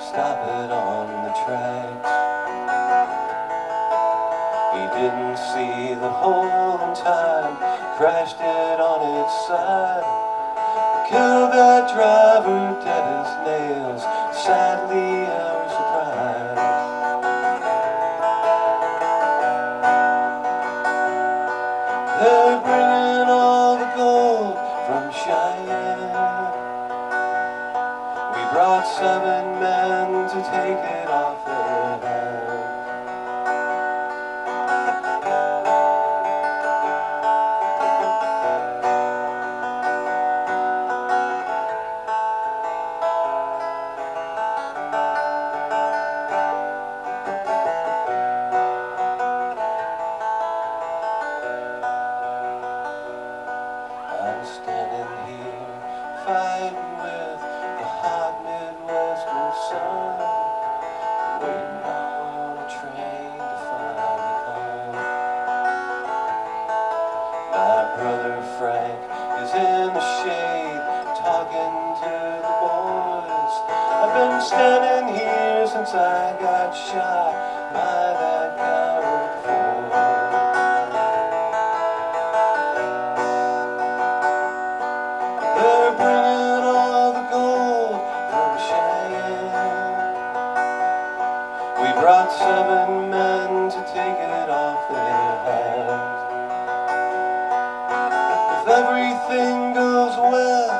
stop it on the tracks. He didn't see the hole in time, crashed it on its side. Killed that driver dead as nails, sadly our surprise. They're bringing all the gold from Cheyenne. We brought 7 men to take it off their hands. I'm standing here fighting with the hot Midwestern sun, waiting on a train to finally come. My brother Frank is in the shade talking to the boys. I've been standing here since I got shot by that coward Ford. They're bringing all the gold from Cheyenne. We brought 7 men to take it off their hands. If everything goes well,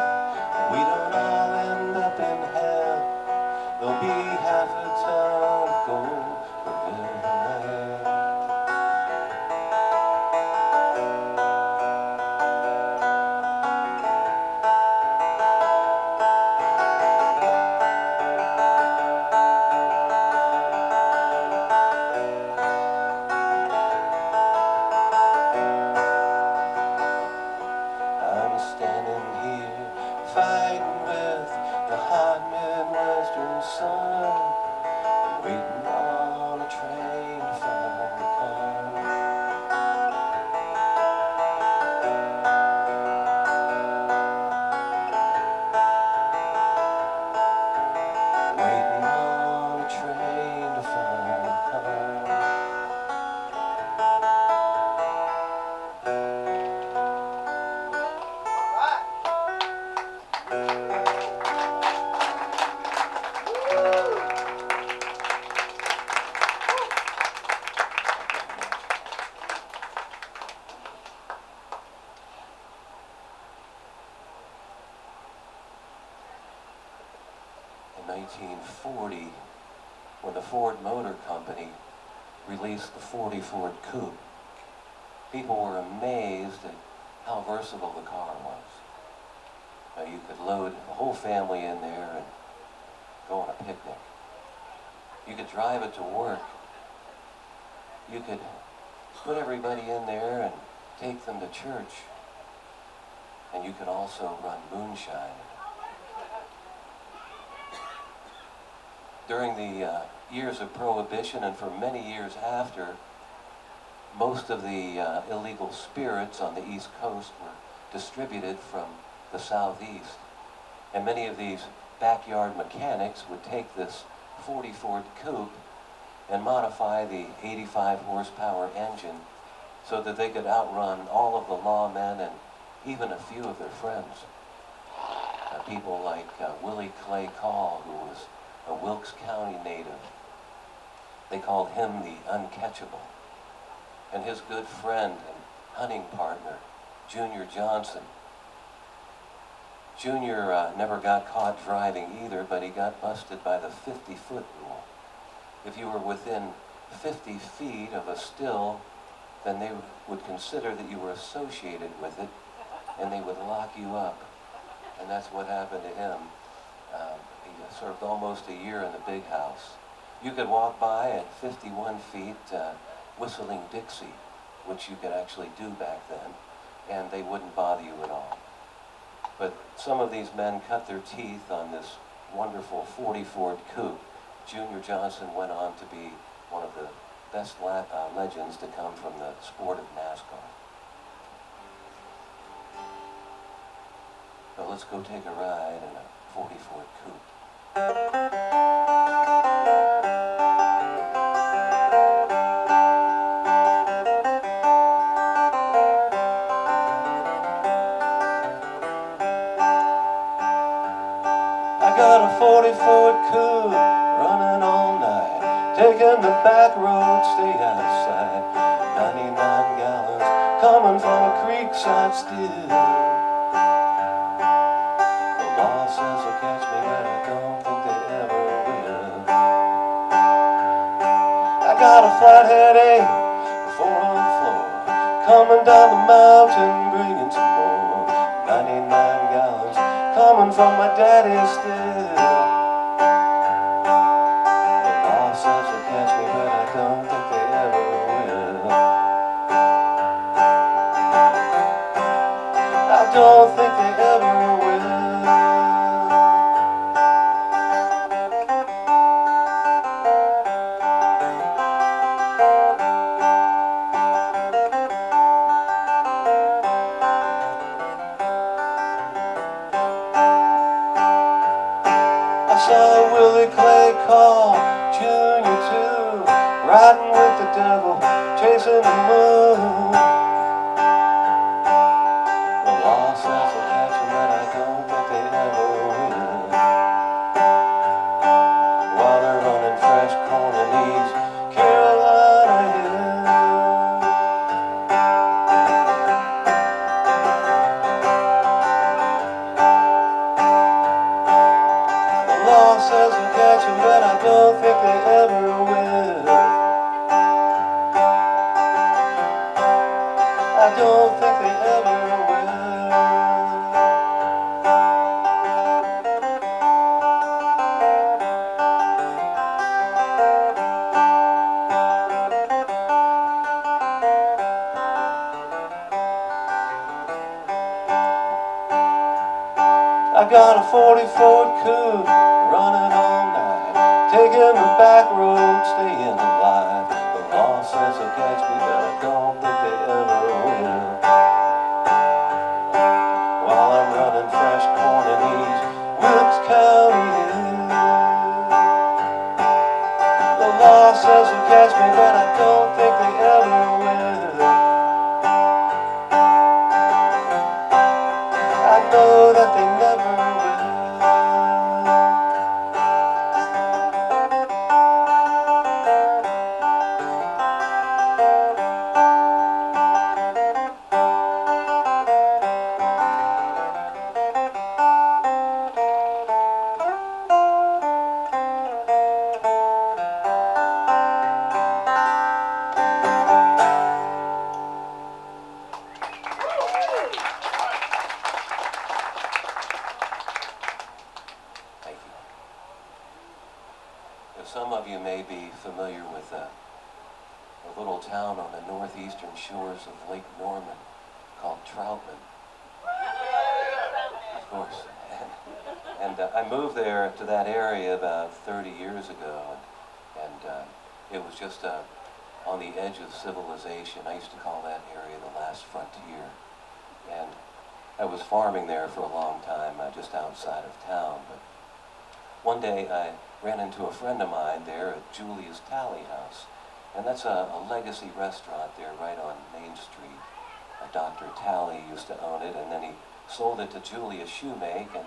we don't all end up in hell. There'll be half a ton of gold for every man. I'm standing here fighting with the hot Midwestern sun, waiting on a train to finally come. Waiting on a train to finally come. In 1940, when the Ford Motor Company released the 40 Ford Coupe, people were amazed at how versatile the car was. Now, you could load the whole family in there and go on a picnic. You could drive it to work. You could put everybody in there and take them to church. And you could also run moonshine. During the years of Prohibition and for many years after, most of the illegal spirits on the East Coast were distributed from the Southeast. And many of these backyard mechanics would take this 40 Ford Coupe and modify the 85 horsepower engine so that they could outrun all of the lawmen and even a few of their friends. People like Willie Clay Call, who was a Wilkes County native. They called him the Uncatchable. And his good friend and hunting partner, Junior Johnson. Junior never got caught driving either, but he got busted by the 50-foot rule. If you were within 50 feet of a still, then they would consider that you were associated with it, and they would lock you up. And that's what happened to him. He served almost a year in the big house. You could walk by at 51 feet whistling Dixie, which you could actually do back then, and they wouldn't bother you at all. But some of these men cut their teeth on this wonderful 40 Ford Coupe. Junior Johnson went on to be one of the best legends to come from the sport of NASCAR. So let's go take a ride in a 40 Ford Coupe. taking the back road, stay out of sight. 99 gallons coming from a creekside still. The law says they'll catch me, but I don't think they ever will. I got a flathead 4 on floor, coming down the mountain, bringing some more. 99 gallons coming from my daddy still. The law says they'll catch me, but I don't think they ever will. I don't think they ever will. I saw Willie Clay call Junior too, riding with the devil, chasing the moon. The law says they'll catch him, but I don't think they ever will. While they're running fresh corn in East Carolina hills. The law says they'll catch him, but I don't think they ever will. I don't think they ever will. I got a 40 Ford Coupe running all night, taking the back road, staying alive. The law says they'll catch me, but I don't think they ever will. While I'm running fresh corn in East Wilkes County hills. The law says they'll catch me, but I don't think they ever will. I know that they never will. Thank you. Some of you may be familiar with a little town on the northeastern shores of Lake Norman called Troutman. Of course. And I moved there to that area about 30 years ago, and it was just on the edge of civilization. I used to call that area the last frontier. And I was farming there for a long time, just outside of town. But one day I ran into a friend of mine there at Julia's Tally House. And that's a legacy restaurant there right on Main Street. Dr. Tally used to own it, and then he sold it to Julia Shoemake, and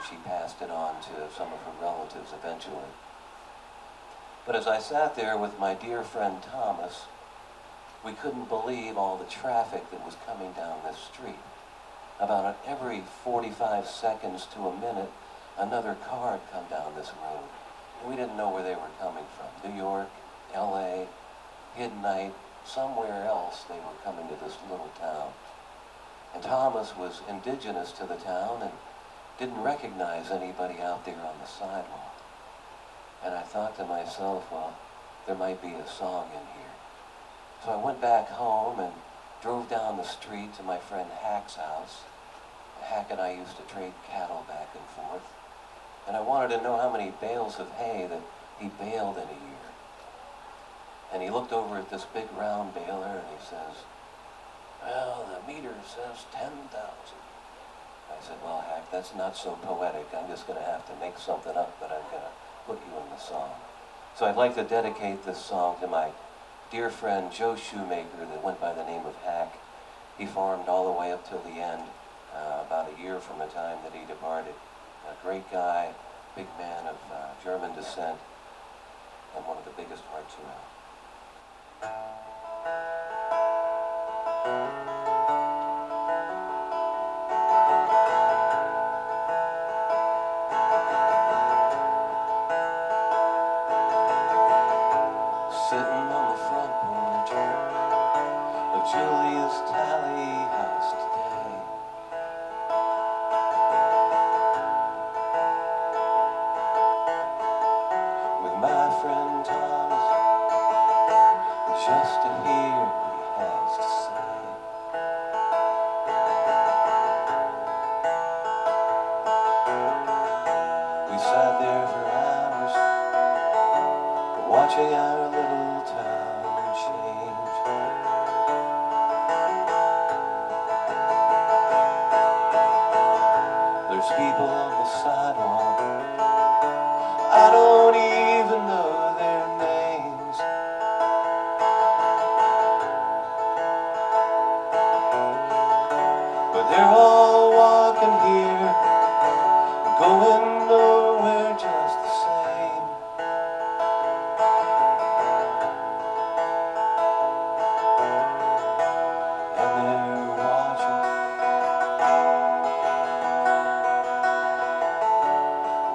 she passed it on to some of her relatives eventually. But as I sat there with my dear friend Thomas, we couldn't believe all the traffic that was coming down this street. About every 45 seconds to a minute, another car had come down this road. And we didn't know where they were coming from. New York, LA, midnight, somewhere else they were coming to this little town. And Thomas was indigenous to the town and didn't recognize anybody out there on the sidewalk. And I thought to myself, well, there might be a song in here. So I went back home and drove down the street to my friend Hack's house. Hack and I used to trade cattle back and forth. And I wanted to know how many bales of hay that he baled in a year. And he looked over at this big round baler and he says, well, the meter says 10,000. I said, well, Hack, that's not so poetic. I'm just going to have to make something up, but I'm going to put you in the song. So I'd like to dedicate this song to my dear friend Joe Shoemaker that went by the name of Hack. He farmed all the way up till the end, about a year from the time that he departed. A great guy, big man of German descent. and one of the biggest hearts around. Sitting on the front porch of Julia's tally house today, with my friend Thomas, just to hear what he has to say. We sat there for hours, watching our little town change. There's people on the sidewalk, I don't even know their names. But they're all walking here, going nowhere just the same. And they're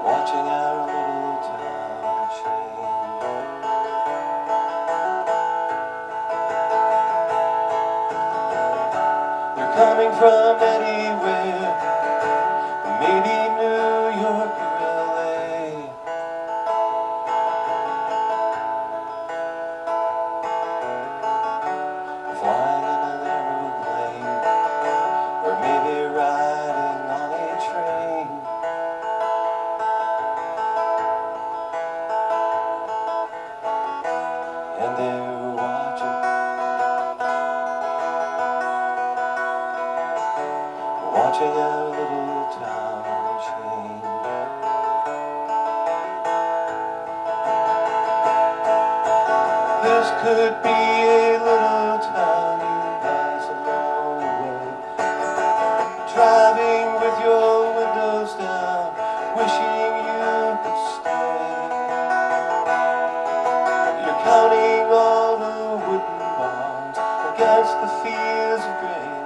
watching our little town change. They're coming from anywhere, maybe New York or LA. Flying in an aeroplane, or maybe riding on a train. And they're watching our little town change. This could be a little town you pass along the way, driving with your windows down, wishing you could stay. You're counting all the wooden barns against the fields of grain.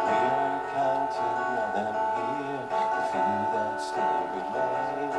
We're counting on them here, the few that still remain.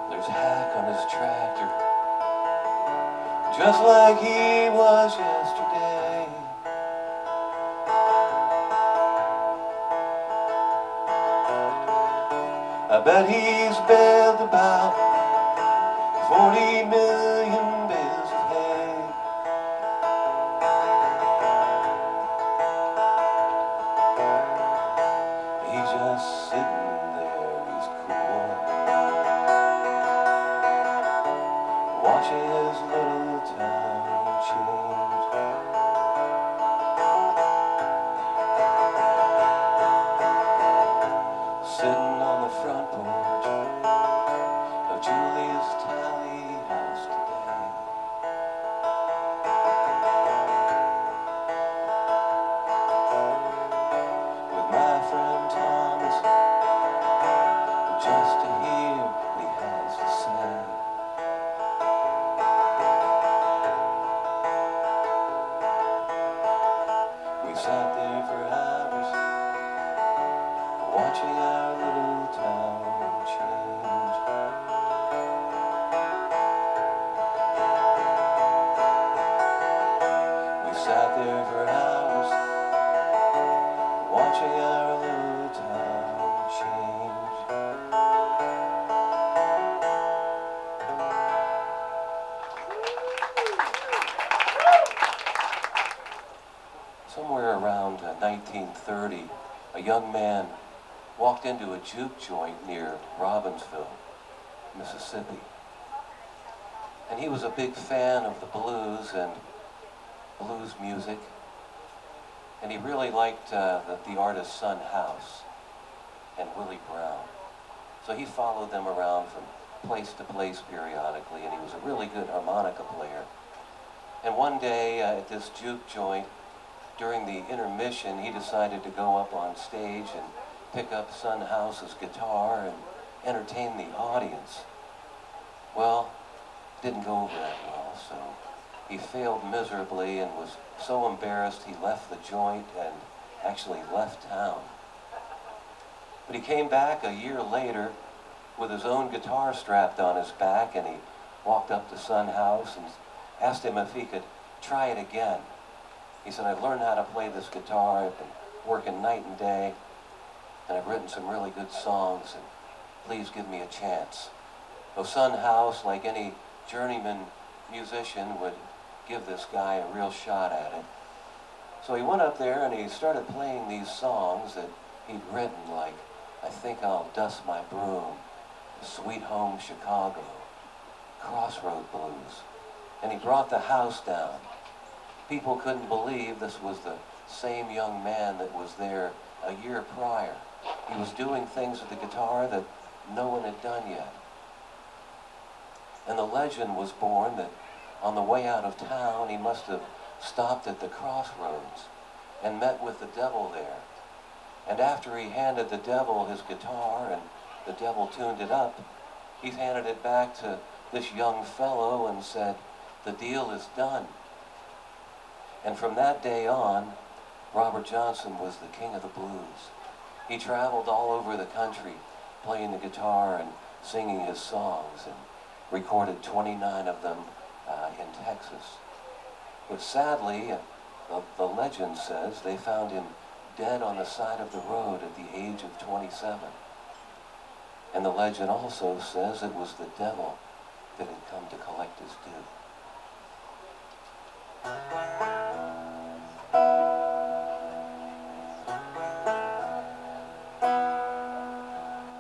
There's Hack on his tractor, just like he was yesterday. I bet he's baled about 40 million bales of hay. He's just sitting there, he's cool, watching his little town change. Sitting on the front porch of Julia's tally house today, with my friend Thomas, just to hear what he has to say. We sat there for hours, watching our little town change. We sat there for hours, watching our little town change. Somewhere around 1930, a young man walked into a juke joint near Robbinsville, Mississippi. And he was a big fan of the blues and blues music. And he really liked the artist Son House and Willie Brown. So he followed them around from place to place periodically, and he was a really good harmonica player. And one day at this juke joint, during the intermission, he decided to go up on stage and pick up Son House's guitar and entertain the audience. Well, it didn't go over that well, so he failed miserably and was so embarrassed he left the joint and actually left town. But he came back a year later with his own guitar strapped on his back, and he walked up to Son House and asked him if he could try it again. He said, "I've learned how to play this guitar. I've been working night and day, and I've written some really good songs, and please give me a chance." So Son House, like any journeyman musician, would give this guy a real shot at it. So he went up there and he started playing these songs that he'd written, like "I Think I'll Dust My Broom," "Sweet Home Chicago," "Crossroad Blues," and he brought the house down. People couldn't believe this was the same young man that was there a year prior. He was doing things with the guitar that no one had done yet. And the legend was born that on the way out of town, he must have stopped at the crossroads and met with the devil there. And after he handed the devil his guitar and the devil tuned it up, he handed it back to this young fellow and said, "The deal is done." And from that day on, Robert Johnson was the king of the blues. He traveled all over the country playing the guitar and singing his songs, and recorded 29 of them in Texas. But sadly, the legend says they found him dead on the side of the road at the age of 27. And the legend also says it was the devil that had come to collect his due.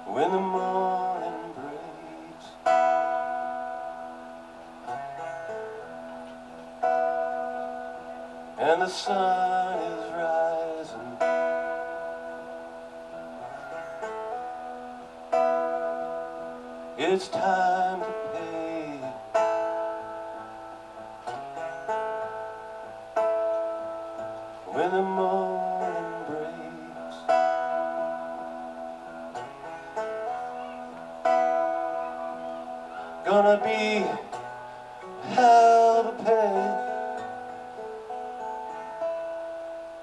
When the morning breaks and the sun is rising, it's time to pay. When the morning breaks, gonna be hell to pay.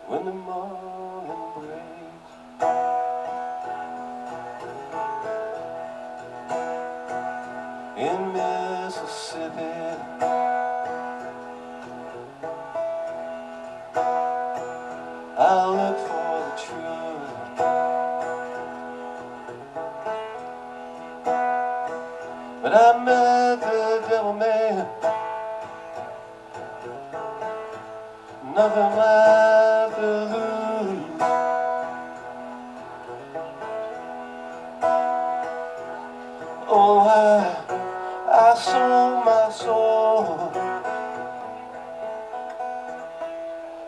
When the morning breaks, in Mississippi, I look for the truth, but I met the devil man, nothing left to lose. Oh, I sold my soul,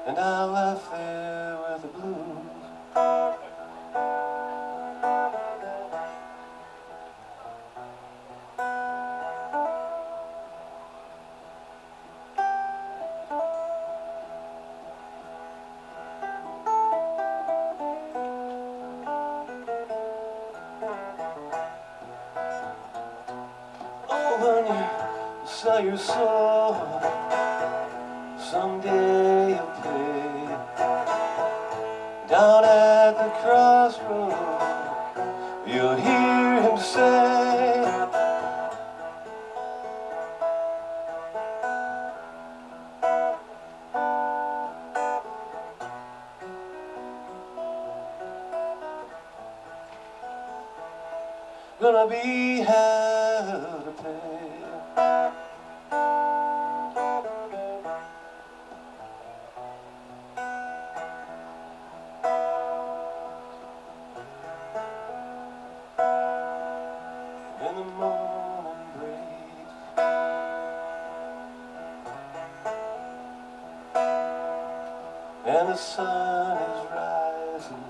and I left there with the blues. Oh, honey, sell your soul, someday you'll pay. Down at the crossroads, you'll hear him say, gonna be hell to pay. the sun is rising.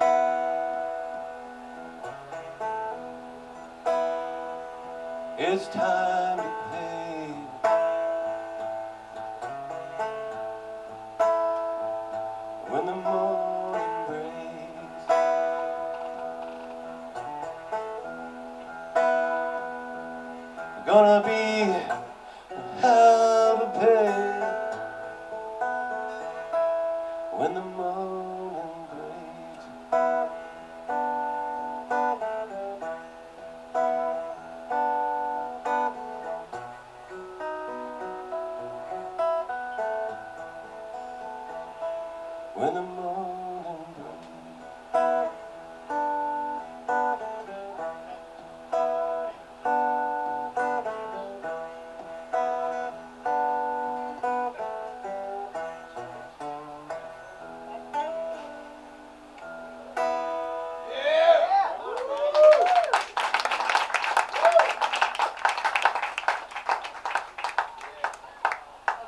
It's time to pay. When the morning breaks, gonna be hell to pay. When the morning breaks, when the morning breaks.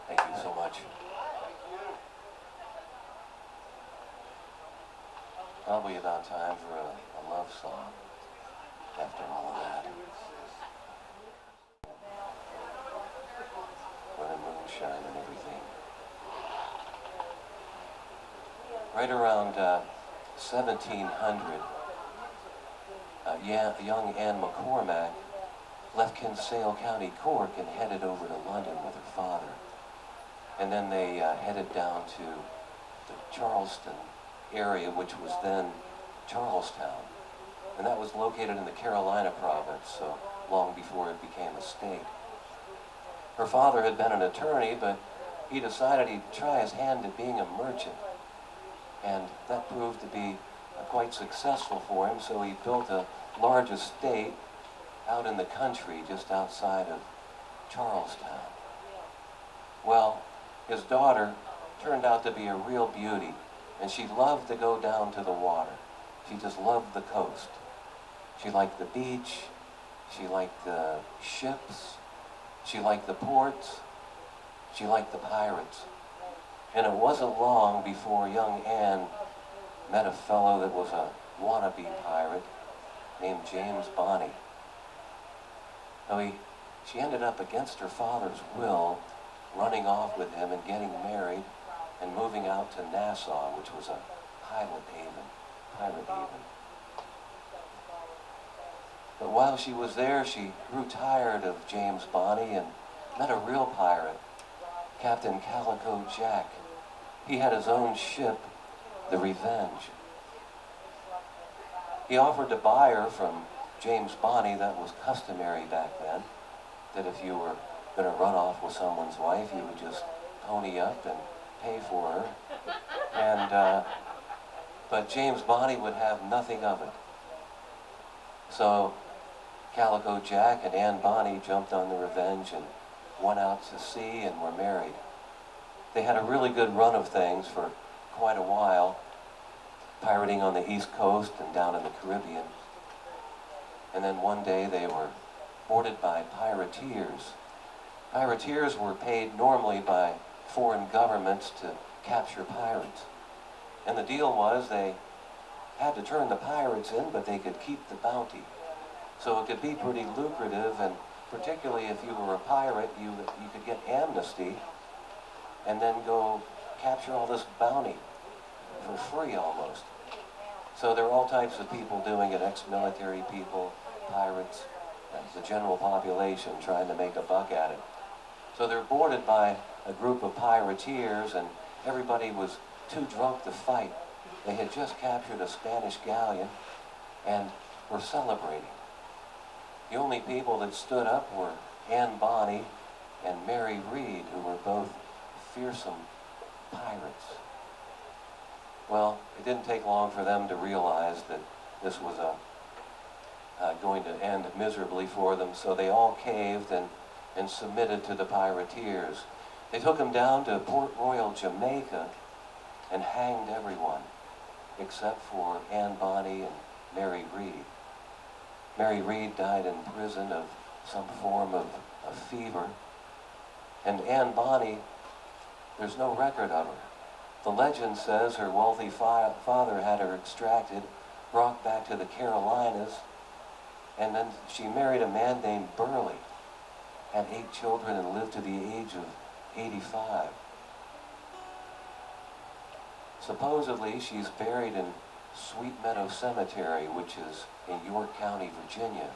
Thank you so much. Probably about time for a love song after all of that. When the moonshine and everything. Right around 1700, young Anne McCormack left Kinsale County Cork and headed over to London with her father. And then they headed down to the Charleston area, which was then Charlestown. And that was located in the Carolina province, so long before it became a state. Her father had been an attorney, but he decided he'd try his hand at being a merchant. And that proved to be quite successful for him, so he built a large estate out in the country just outside of Charlestown. Well, his daughter turned out to be a real beauty, and she loved to go down to the water. She just loved the coast. She liked the beach, she liked the ships, she liked the ports, she liked the pirates. And it wasn't long before young Anne met a fellow that was a wannabe pirate named James Bonney. Now she ended up against her father's will, running off with him and getting married and moving out to Nassau, which was a pirate haven. But while she was there, she grew tired of James Bonney and met a real pirate, Captain Calico Jack. He had his own ship, the Revenge. He offered to buy her from James Bonney. That was customary back then, that if you were going to run off with someone's wife, you would just pony up and pay for her. And but James Bonney would have nothing of it. So Calico Jack and Anne Bonney jumped on the Revenge and went out to sea and were married. They had a really good run of things for quite a while, pirating on the East Coast and down in the Caribbean. And then one day they were boarded by pirateers. Pirateers were paid normally by foreign governments to capture pirates. And the deal was they had to turn the pirates in, but they could keep the bounty. So it could be pretty lucrative, and particularly if you were a pirate, you could get amnesty and then go capture all this bounty for free almost. So there were all types of people doing it, ex-military people, pirates, the general population trying to make a buck at it. So they're boarded by a group of pirateers, and everybody was too drunk to fight. They had just captured a Spanish galleon and were celebrating. The only people that stood up were Anne Bonney and Mary Read, who were both fearsome pirates. Well, it didn't take long for them to realize that this was going to end miserably for them, so they all caved and submitted to the pirateers. They took them down to Port Royal, Jamaica, and hanged everyone except for Anne Bonney and Mary Read. Mary Read died in prison of some form of fever, and Anne Bonney, there's no record of her. The legend says her wealthy father had her extracted, brought back to the Carolinas, and then she married a man named Burley, had 8 children, and lived to the age of 85. Supposedly, she's buried in Sweet Meadow Cemetery, which is in York County, Virginia.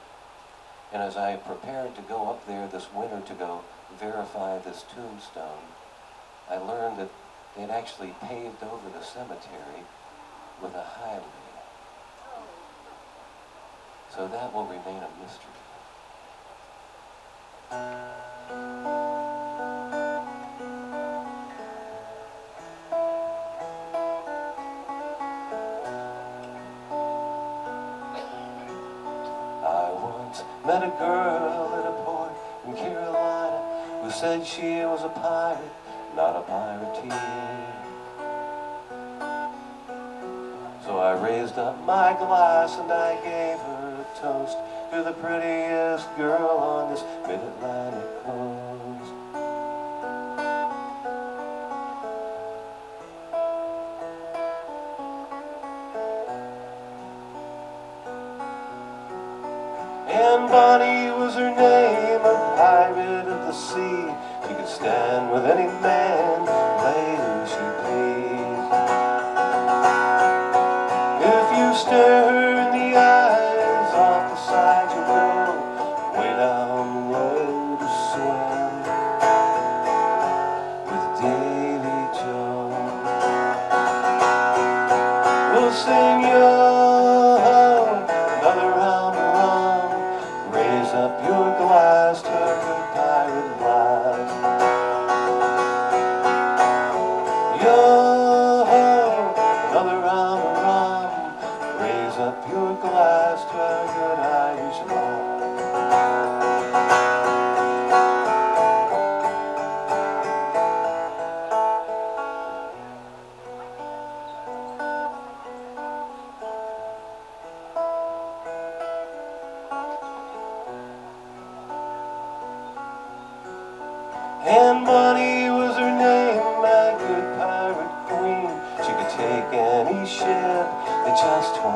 And as I prepared to go up there this winter to go verify this tombstone, I learned that they'd actually paved over the cemetery with a highway. So that will remain a mystery. I once met a girl at a port in Carolina who said she was a pirate, not a pirateer. So I raised up my glass and I gave her a toast to the prettiest girl on this mid-Atlantic coast. And Bonnie was her name, a pirate of the sea. She could stand with any man, play who she pleased. If you stare her in the eyes off the side, you go way down the road to swim with Davy Jones. We'll sing yo, another round of rum. Raise up your glass to a good pirate life. Yo, another round of rum. Raise up your glass to a good Irish life. And Bonnie was her name, my good pirate queen. She could take any ship at just 23.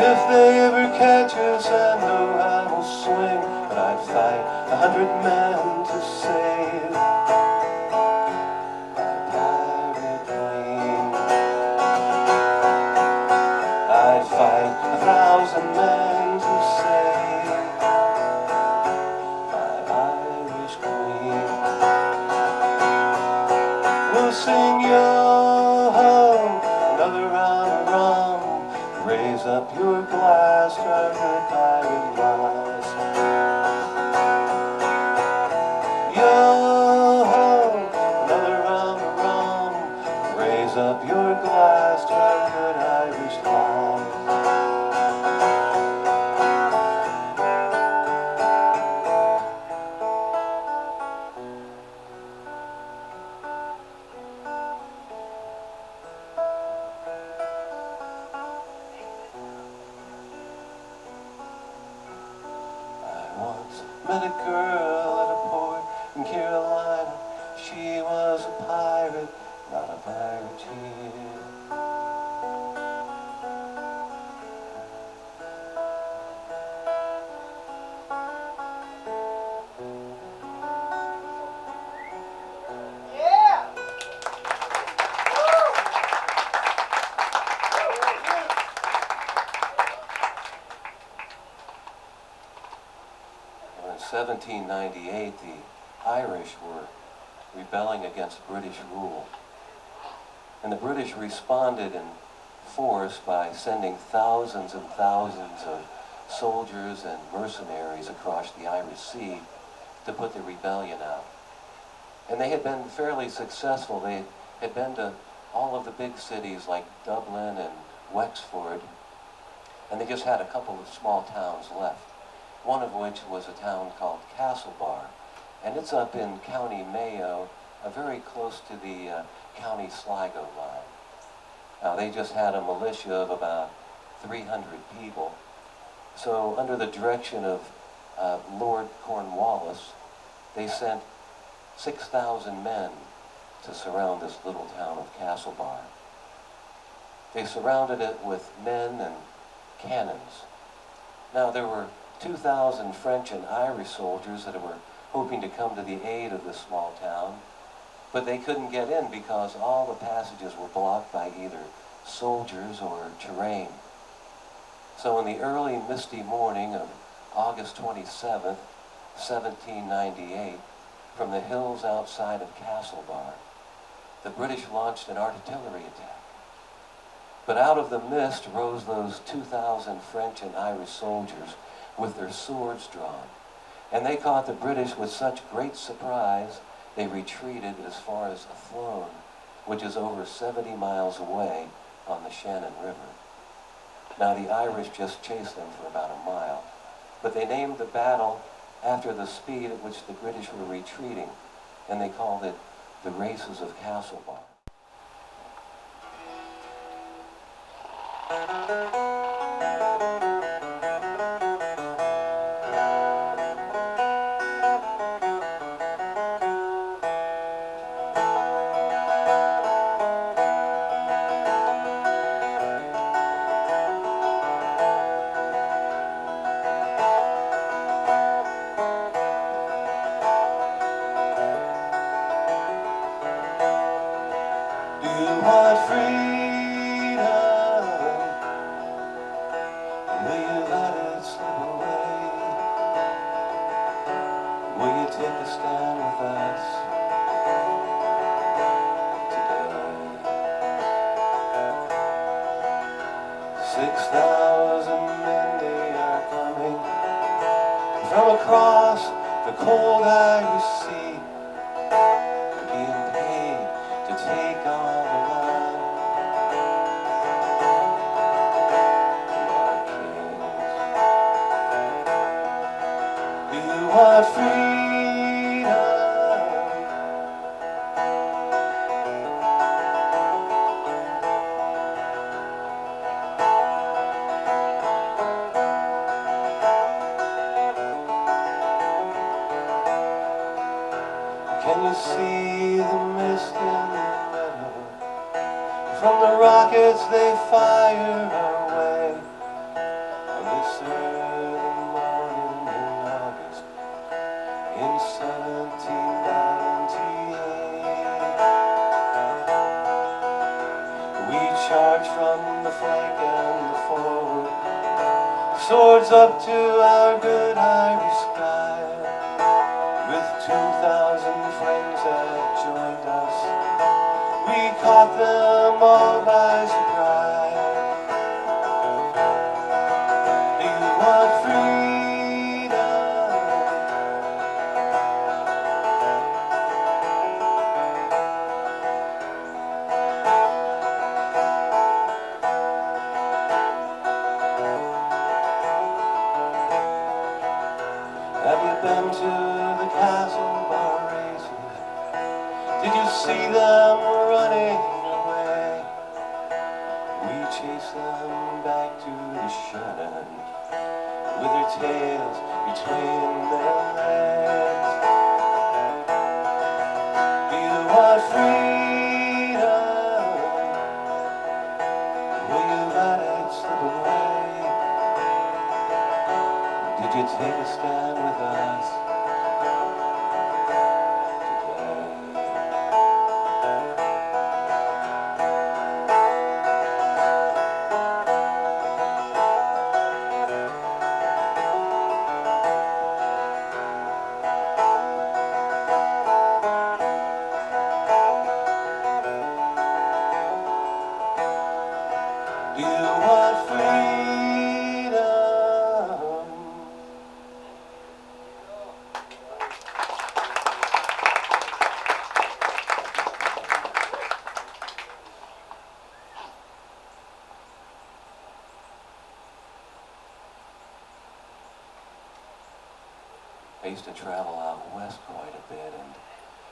If they ever catch us, I know I will swing, but I'd fight 100 men to save my pirate queen. I'd fight 1,000 men to save my Irish queen. We'll sing yo-ho, another round of rum. Raise up your glass to our good pirate lives. Yo-ho, another round of rum. Raise up your glass to our good Irish lives. Once met a girl at a port in Carolina. She was a pirate, not a pirateer. Yeah! In 1798, the Irish were rebelling against British rule. And the British responded in force by sending thousands and thousands of soldiers and mercenaries across the Irish Sea to put the rebellion out. And they had been fairly successful. They had been to all of the big cities like Dublin and Wexford, and they just had a couple of small towns left, one of which was a town called Castlebar. And it's up in County Mayo, very close to the County Sligo line. Now, they just had a militia of about 300 people. So under the direction of Lord Cornwallis, they sent 6,000 men to surround this little town of Castlebar. They surrounded it with men and cannons. Now there were 2,000 French and Irish soldiers that were hoping to come to the aid of this small town, but they couldn't get in because all the passages were blocked by either soldiers or terrain. So in the early misty morning of August 27th, 1798, from the hills outside of Castlebar, the British launched an artillery attack. But out of the mist rose those 2,000 French and Irish soldiers with their swords drawn. And they caught the British with such great surprise, they retreated as far as Athlone, which is over 70 miles away on the Shannon River. Now the Irish just chased them for about a mile, but they named the battle after the speed at which the British were retreating, and they called it the Races of Castlebar. Across the cold Irish Sea, being paid to take all the land from our kings. Do you want freedom? Can you see the mist in the meadow? From the rockets they fire our way. On this early morning in August in 1798, we charge from the flank and the forward, swords up to our good Irish sky. With 2,000 friends that joined us, we caught them all by surprise. Do you want freedom? Have you been to the Castlebar races? Did you see them running away? We chased them back to the Shannon with their tails between their legs. Do you want freedom? Will you let it slip away? Did you take a stand with us today? Do you want freedom? I used to travel out west quite a bit, and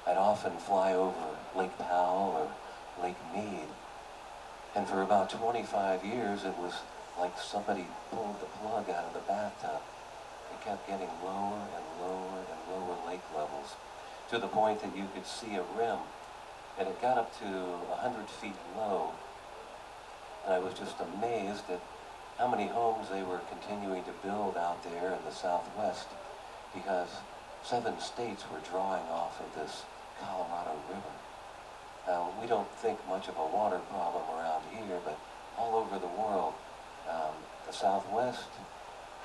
I'd often fly over Lake Powell or Lake Mead. And for about 25 years, it was like somebody pulled the plug out of the bathtub. It kept getting lower and lower and lower lake levels. to the point that you could see a rim, and it got up to 100 feet low, and I was just amazed at how many homes they were continuing to build out there in the Southwest, because 7 states were drawing off of this Colorado River. We don't think much of a water problem around here, but all over the world, the Southwest,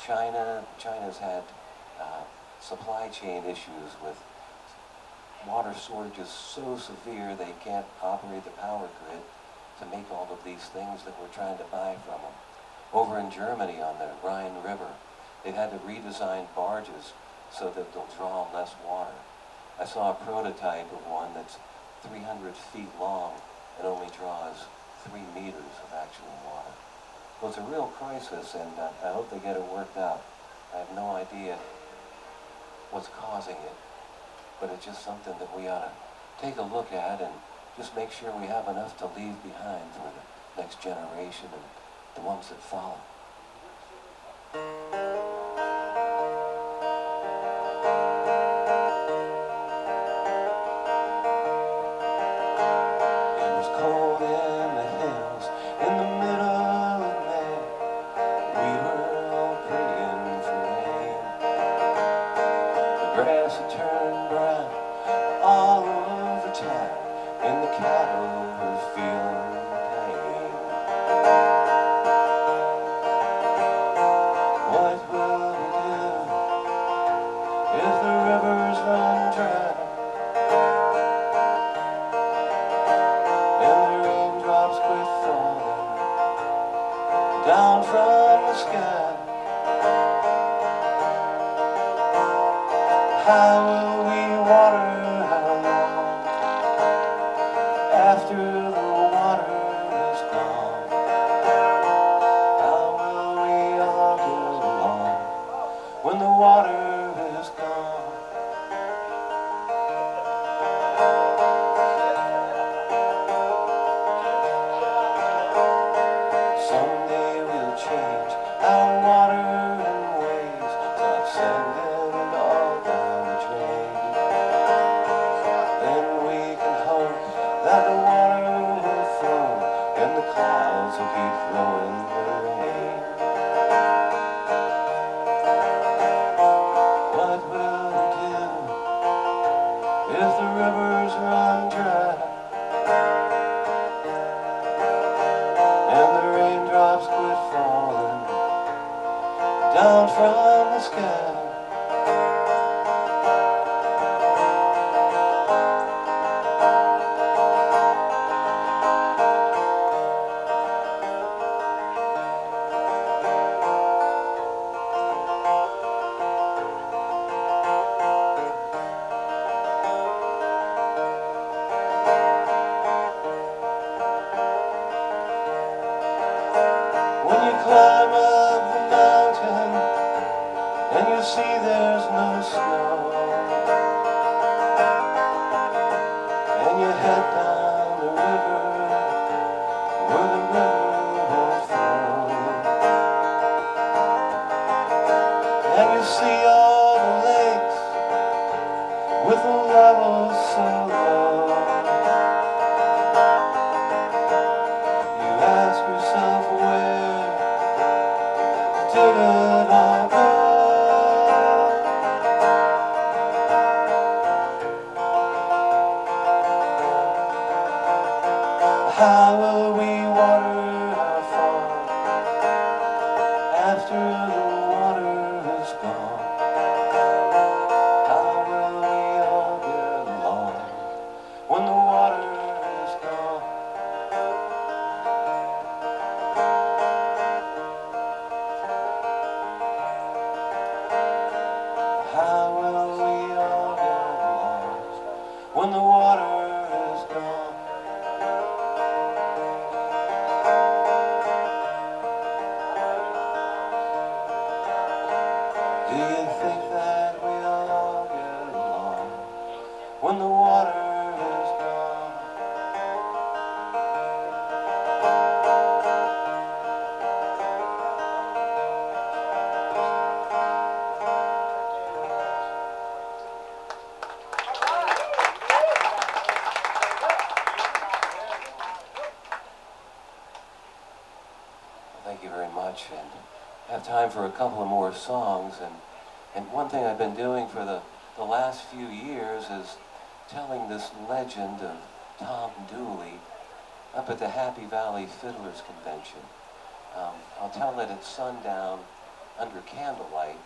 China's had supply chain issues with water shortages so severe they can't operate the power grid to make all of these things that we're trying to buy from them. Over in Germany on the Rhine River, they've had to redesign barges so that they'll draw less water. I saw a prototype of one that's 300 feet long and only draws 3 meters of actual water. Well, it's a real crisis, and I hope they get it worked out. I have no idea what's causing it, but it's just something that we ought to take a look at and just make sure we have enough to leave behind for the next generation and the ones that follow. It was cold in the hills in the middle of May. We were all praying for rain. The grass had turned brown all over town, and the cattle were feeling pain. What will we do if the rivers run dry and the raindrops quit falling down from the sky? How will we water our lawn after the water is gone? How will we all get along when the water is gone? Someday we'll change our water and ways, stop sending it all down the drain. Then we can hope that the water will flow and the clouds will keep throwing the rain. What will we do if the rivers run dry and the raindrops quit falling down from the sky? When you climb up the mountain and you see there's no snow, and you head down the river where the river won't flow, and you see all the lakes with the levels so low, you ask yourself, where did it all go? How will we water our farm after the water is gone? How will we all get along when the water is gone? How will we all get along when the water is gone? Thank you very much. And I have time for a couple of more songs. And one thing I've been doing for the last few years is telling this legend of Tom Dooley up at the Happy Valley Fiddlers Convention. I'll tell it at sundown under candlelight,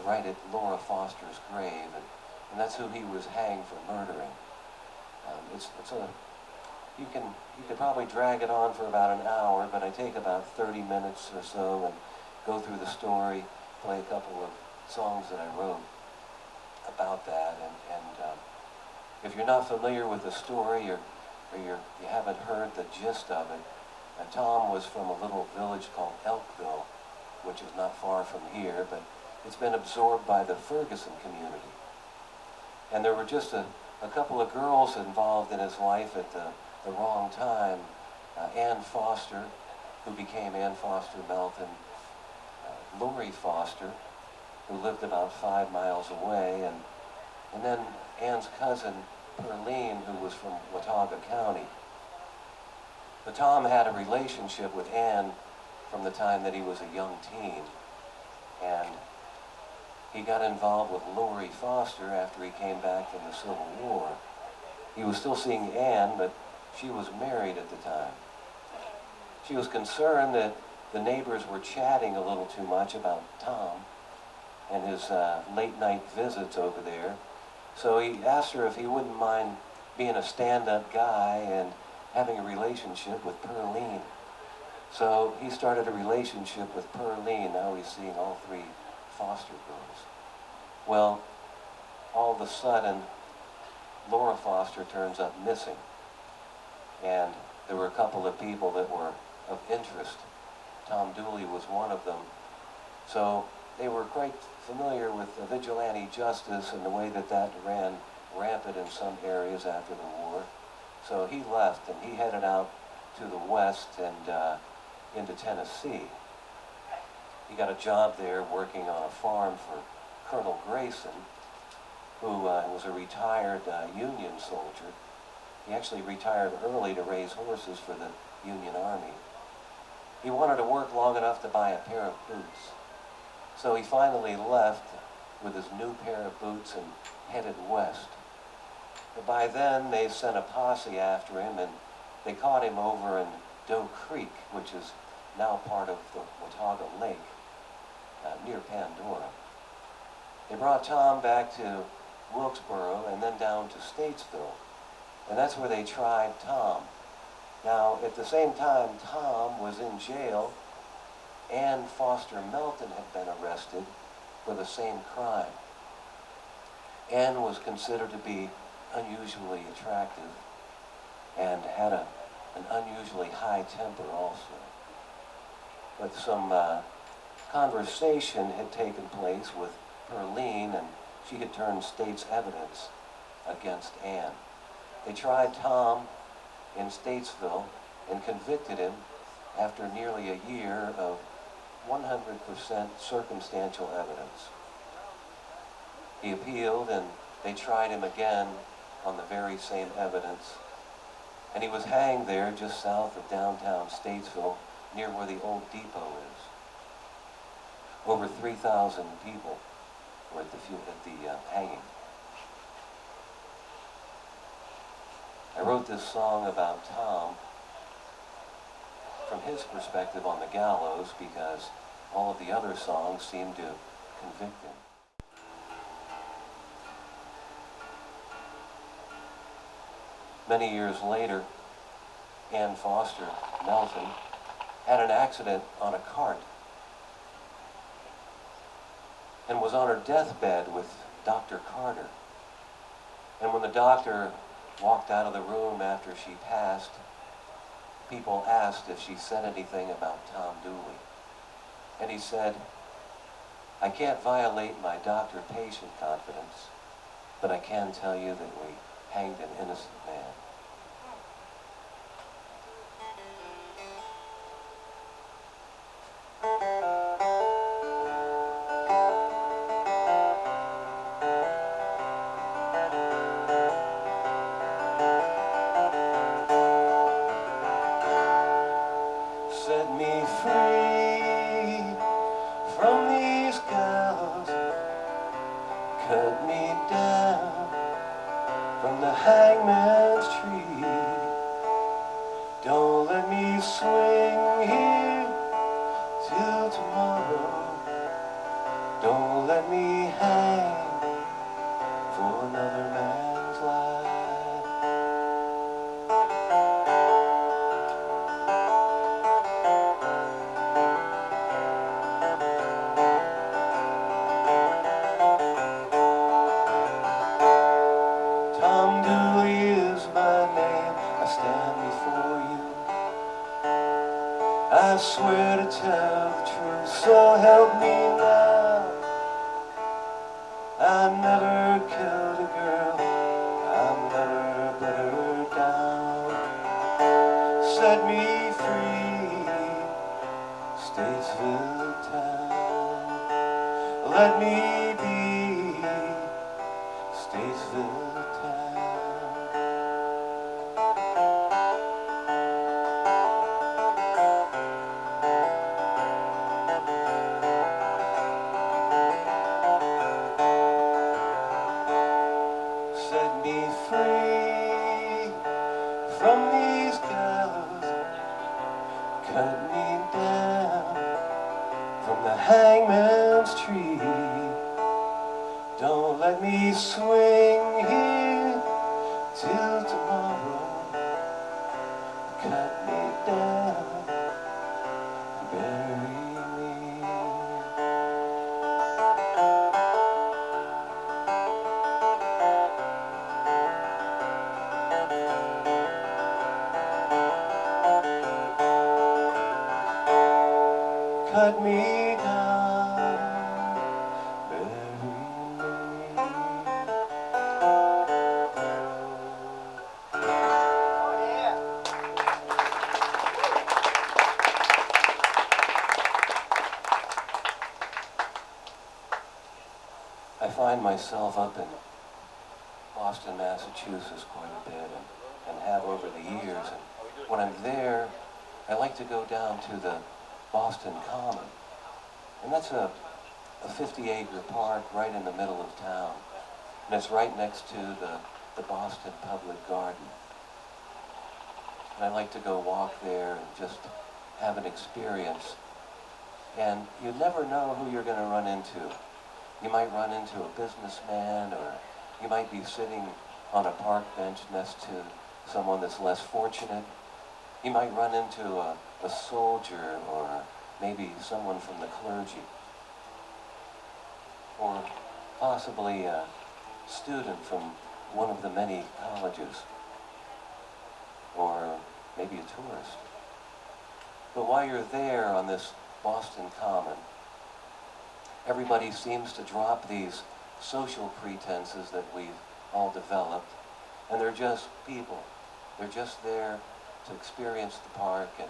right at Laura Foster's grave, and that's who he was hanged for murdering. You could probably drag it on for about an hour, but I take about 30 minutes or so and go through the story, play a couple of songs that I wrote about that, and if you're not familiar with the story or you haven't heard the gist of it, Tom was from a little village called Elkville, which is not far from here, but it's been absorbed by the Ferguson community. And there were just a couple of girls involved in his life at the wrong time. Ann Foster, who became Ann Foster Melton, Lori Foster, who lived about 5 miles away, and then Ann's cousin, Perline, who was from Watauga County. But Tom had a relationship with Ann from the time that he was a young teen, and he got involved with Lori Foster after he came back from the Civil War. He was still seeing Ann, but she was married at the time. She was concerned that the neighbors were chatting a little too much about Tom and his late night visits over there. So he asked her if he wouldn't mind being a stand-up guy and having a relationship with Perline. So he started a relationship with Perline. Now he's seeing all 3 foster girls. Well, all of a sudden, Laura Foster turns up missing. And there were a couple of people that were of interest. Tom Dooley was one of them. So they were quite familiar with vigilante justice and the way that ran rampant in some areas after the war. So he left and he headed out to the west and into Tennessee. He got a job there working on a farm for Colonel Grayson, who was a retired Union soldier. He actually retired early to raise horses for the Union Army. He wanted to work long enough to buy a pair of boots. So he finally left with his new pair of boots and headed west. But by then, they sent a posse after him, and they caught him over in Doe Creek, which is now part of the Watauga Lake, near Pandora. They brought Tom back to Wilkesboro and then down to Statesville, and that's where they tried Tom. Now, at the same time Tom was in jail, Ann Foster Melton had been arrested for the same crime. Ann was considered to be unusually attractive and had an unusually high temper also. But some conversation had taken place with Perline, and she had turned state's evidence against Ann. They tried Tom in Statesville and convicted him after nearly a year of 100% circumstantial evidence. He appealed, and they tried him again on the very same evidence, and he was hanged there just south of downtown Statesville, near where the old depot is. Over 3,000 people were at the hanging. I wrote this song about Tom from his perspective on the gallows because all of the other songs seemed to convict him. Many years later, Ann Foster Melton had an accident on a cart and was on her deathbed with Dr. Carter. And when the doctor walked out of the room after she passed, people asked if she said anything about Tom Dooley. And he said, "I can't violate my doctor-patient confidence, but I can tell you that we hanged an innocent man." Set me free. hangman's tree. Don't let me swing here till tomorrow. Don't let me hang for another man's life. Tom Dooley is my name. I stand before you. I swear to tell the truth, so help me now. I never killed a girl, I've never put her down. Set me free, Statesville town. Let me be, Statesville town. Set me free from these gallows, cut me down from the hangman's tree. Don't let me swing here till tomorrow. Cut me down, bury me. Cut me down, bury me. Oh yeah. I find myself up in Boston, Massachusetts quite a bit, and have over the years. And when I'm there, I like to go down to the Boston Common. And that's a 50-acre park right in the middle of town. And it's right next to the Boston Public Garden. And I like to go walk there and just have an experience. And you never know who you're going to run into. You might run into a businessman, or you might be sitting on a park bench next to someone that's less fortunate. You might run into a soldier, or maybe someone from the clergy, or possibly a student from one of the many colleges, or maybe a tourist. But while you're there on this Boston Common, everybody seems to drop these social pretenses that we've all developed, and they're just people. They're just there to experience the park and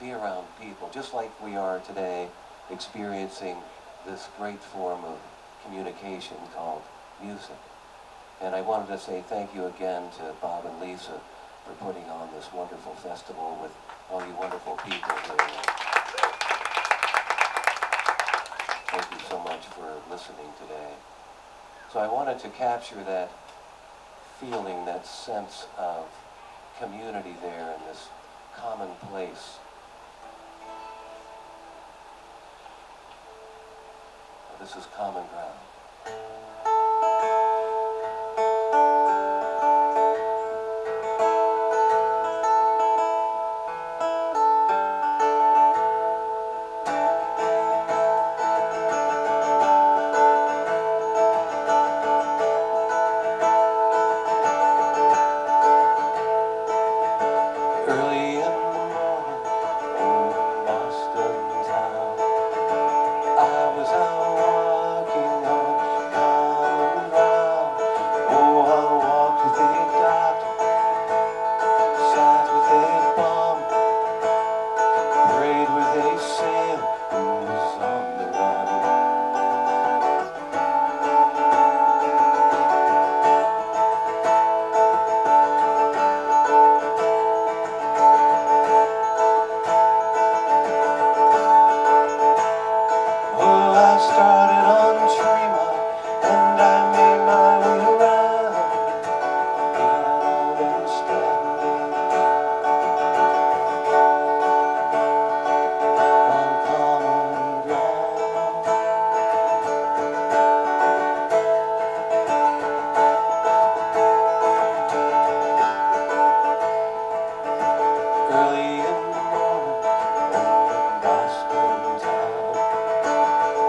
be around people, just like we are today experiencing this great form of communication called music. And I wanted to say thank you again to Bob and Lisa for putting on this wonderful festival with all you wonderful people here. Thank you so much for listening today. So I wanted to capture that feeling, that sense of community there in this common place. This is Common Ground. Walking on common ground. early in the morning in Boston town.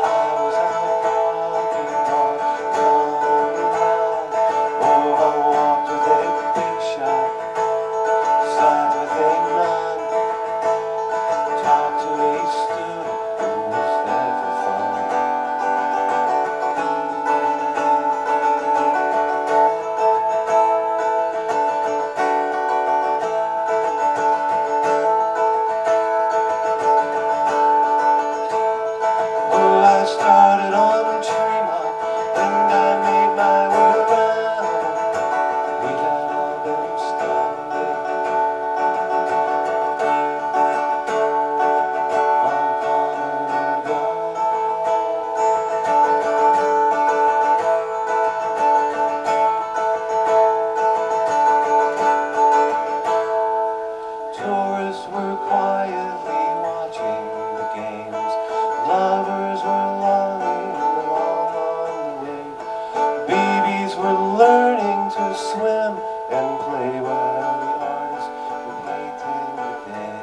I was out walking on common ground. Oh, I walked with a big shot, sat with a nun, talked to a student who was there for fun. Oh, I started on Tremont and I made my way around. We had all been standing on common ground. Tourists were quietly watching the games. Lovers were longing along on the way. Babies were learning to swim and play while the artists were painting the day.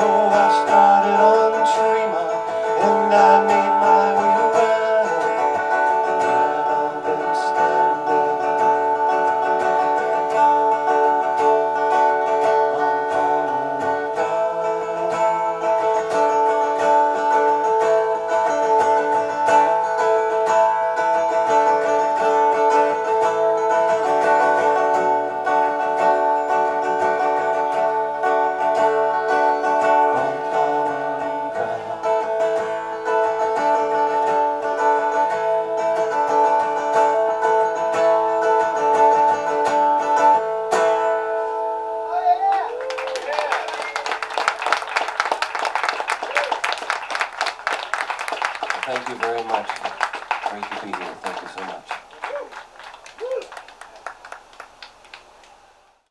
Oh, I started on Tremont and I made my way around. We had all been standing on common ground. Thank you very much.